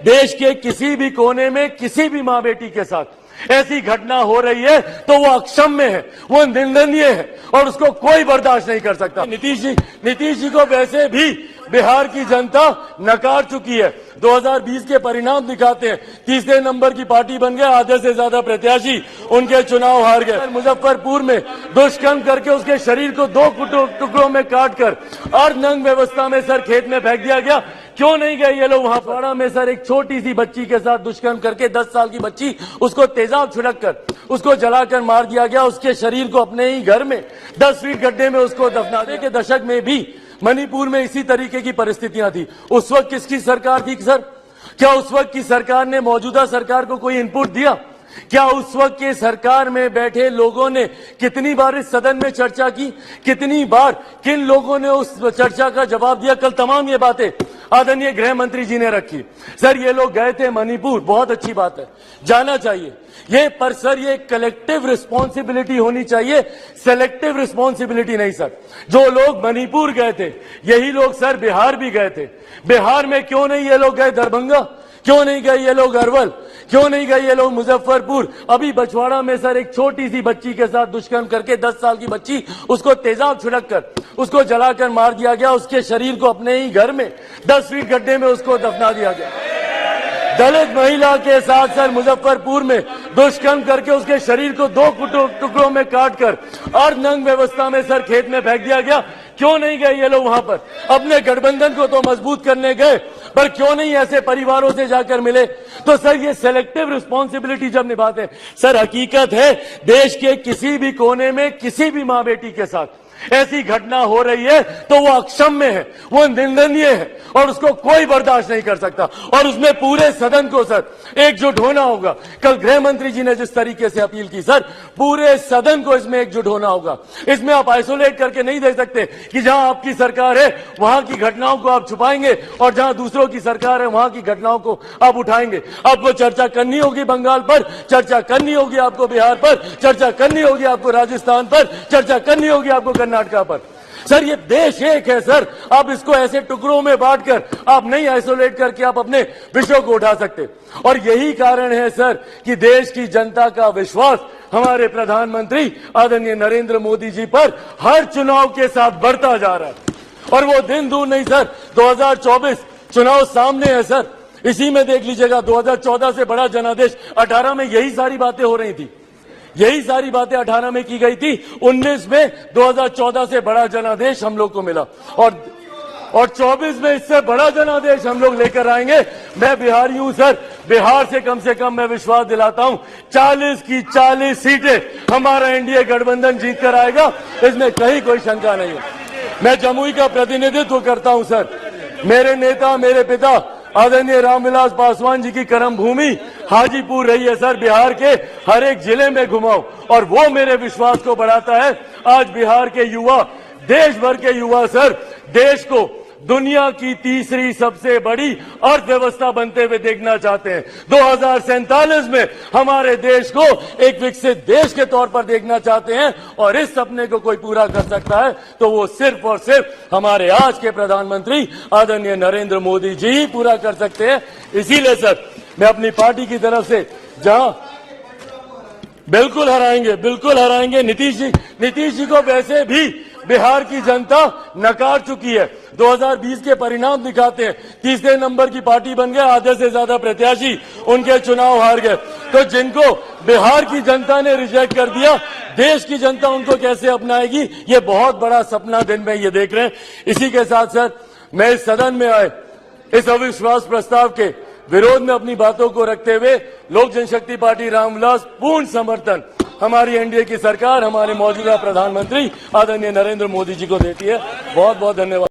देश के किसी भी कोने में किसी भी मां बेटी के साथ ऐसी घटना हो रही है तो वो अक्षम्य है, वो निंदनीय है और उसको कोई बर्दाश्त नहीं कर सकता। नीतीश जी को वैसे भी बिहार की जनता नकार चुकी है। 2020 के परिणाम दिखाते हैं, तीसरे नंबर की पार्टी बन गए, आधे से ज्यादा प्रत्याशी उनके चुनाव हार गए। मुजफ्फरपुर में दुष्कर्म करके उसके शरीर को 2 टुकड़ों में काटकर अर्धनग्न व्यवस्था में सर खेत में फेंक दिया गया। क्यों नहीं गए ये लोग वहां? पाड़ा में सर एक छोटी सी बच्ची के साथ दुष्कर्म करके 10 साल की बच्ची, उसको तेजाब छिड़क कर उसको जलाकर मार दिया गया। उसके शरीर को अपने ही घर में 10 फीट गड्ढे में उसको दफनाने के दशक में भी मणिपुर में इसी तरीके की परिस्थितियां थी। उस वक्त किसकी सरकार थी सर? क्या उस वक्त की सरकार ने मौजूदा सरकार को कोई इनपुट दिया? क्या उस वक्त के सरकार में बैठे लोगों ने कितनी बार इस सदन में चर्चा की? कितनी बार किन लोगों ने उस चर्चा का जवाब दिया? कल तमाम ये बातें आदरणीय गृह मंत्री जी ने रखी। सर ये लोग गए थे मणिपुर, बहुत अच्छी बात है, जाना चाहिए ये, पर सर ये कलेक्टिव रिस्पॉन्सिबिलिटी होनी चाहिए, सेलेक्टिव रिस्पॉन्सिबिलिटी नहीं सर। जो लोग मणिपुर गए थे यही लोग सर बिहार भी गए थे। बिहार में क्यों नहीं ये लोग गए दरभंगा? क्यों नहीं गए ये लोग अरवल? क्यों नहीं गए ये लोग मुजफ्फरपुर? अभी बछवाड़ा में सर एक छोटी सी बच्ची के साथ दुष्कर्म करके 10 साल की बच्ची, उसको तेजाब छिड़क कर उसको जलाकर मार दिया गया। उसके शरीर को अपने ही घर में 10 फीट गड्ढे में उसको दफना दिया गया। दलित महिला के साथ सर मुजफ्फरपुर में दुष्कर्म करके उसके शरीर को 2 टुकड़ों में काटकर अर्धनग्न व्यवस्था में सर खेत में फेंक दिया गया। क्यों नहीं गए ये लोग वहां पर? अपने गठबंधन को तो मजबूत करने गए, पर क्यों नहीं ऐसे परिवारों से जाकर मिले? तो सर ये सेलेक्टिव रिस्पॉन्सिबिलिटी जब निभाते हैं, सर हकीकत है देश के किसी भी कोने में किसी भी मां बेटी के साथ ऐसी घटना हो रही है तो वो अक्षम्य है, वो निंदनीय है और उसको कोई बर्दाश्त नहीं कर सकता। और उसमें पूरे सदन को सर एकजुट होना होगा। कल गृह मंत्री जी ने जिस तरीके से अपील की सर, पूरे सदन को इसमें एकजुट होना होगा। इसमें आप आइसोलेट करके नहीं देख सकते कि जहां आपकी सरकार है वहां की घटनाओं को आप छुपाएंगे और जहां दूसरों की सरकार है वहां की घटनाओं को आप उठाएंगे। आपको चर्चा करनी होगी बंगाल पर, चर्चा करनी होगी आपको बिहार पर, चर्चा करनी होगी आपको राजस्थान पर, चर्चा करनी होगी आपको कर्नाटका पर। सर ये देश एक है सर, आप इसको ऐसे टुकड़ों में बांटकर आप नहीं आइसोलेट करके आप अपने विषयों को उठा सकते। और यही कारण है सर कि देश की जनता का विश्वास हमारे प्रधानमंत्री आदरणीय नरेंद्र मोदी जी पर हर चुनाव के साथ बढ़ता जा रहा है। और वो दिन दूर नहीं सर, 2024 चुनाव सामने है सर। इसी में देख लीजिएगा 2014 से बड़ा जनादेश 18 में यही सारी बातें हो रही थी, यही सारी बातें 18 में की गई थी। 19 में 2014 से बड़ा जनादेश हम लोग को मिला और 24 में इससे बड़ा जनादेश हम लोग लेकर आएंगे। मैं बिहारी हूं सर, बिहार से कम मैं विश्वास दिलाता हूं 40 की 40 सीटें हमारा एनडीए गठबंधन जीत कर आएगा, इसमें कहीं कोई शंका नहीं है। मैं जमुई का प्रतिनिधित्व करता हूं सर। मेरे नेता, मेरे पिता आदरणीय रामविलास पासवान जी की कर्म भूमि हाजीपुर रही है सर। बिहार के हर एक जिले में घुमाओ और वो मेरे विश्वास को बढ़ाता है। आज बिहार के युवा, देश भर के युवा सर, देश को दुनिया की तीसरी सबसे बड़ी अर्थव्यवस्था बनते हुए देखना चाहते हैं। 2047 में हमारे देश को एक विकसित देश के तौर पर देखना चाहते हैं और इस सपने को कोई पूरा कर सकता है तो वो सिर्फ और सिर्फ हमारे आज के प्रधानमंत्री आदरणीय नरेंद्र मोदी जी ही पूरा कर सकते हैं। इसीलिए सर मैं अपनी पार्टी की तरफ से जहां बिल्कुल हराएंगे नीतीश जी को वैसे भी बिहार की जनता नकार चुकी है। 2020 के परिणाम दिखाते हैं, तीसरे नंबर की पार्टी बन गए, आधे से ज्यादा प्रत्याशी उनके चुनाव हार गए। तो जिनको बिहार की जनता ने रिजेक्ट कर दिया, देश की जनता उनको कैसे अपनाएगी? ये बहुत बड़ा सपना दिन में ये देख रहे हैं। इसी के साथ सर मैं इस सदन में आए इस अविश्वास प्रस्ताव के विरोध में अपनी बातों को रखते हुए लोक जनशक्ति पार्टी रामविलास पूर्ण समर्थन हमारी एनडीए की सरकार, हमारे मौजूदा प्रधानमंत्री आदरणीय नरेंद्र मोदी जी को देती है। बहुत बहुत धन्यवाद।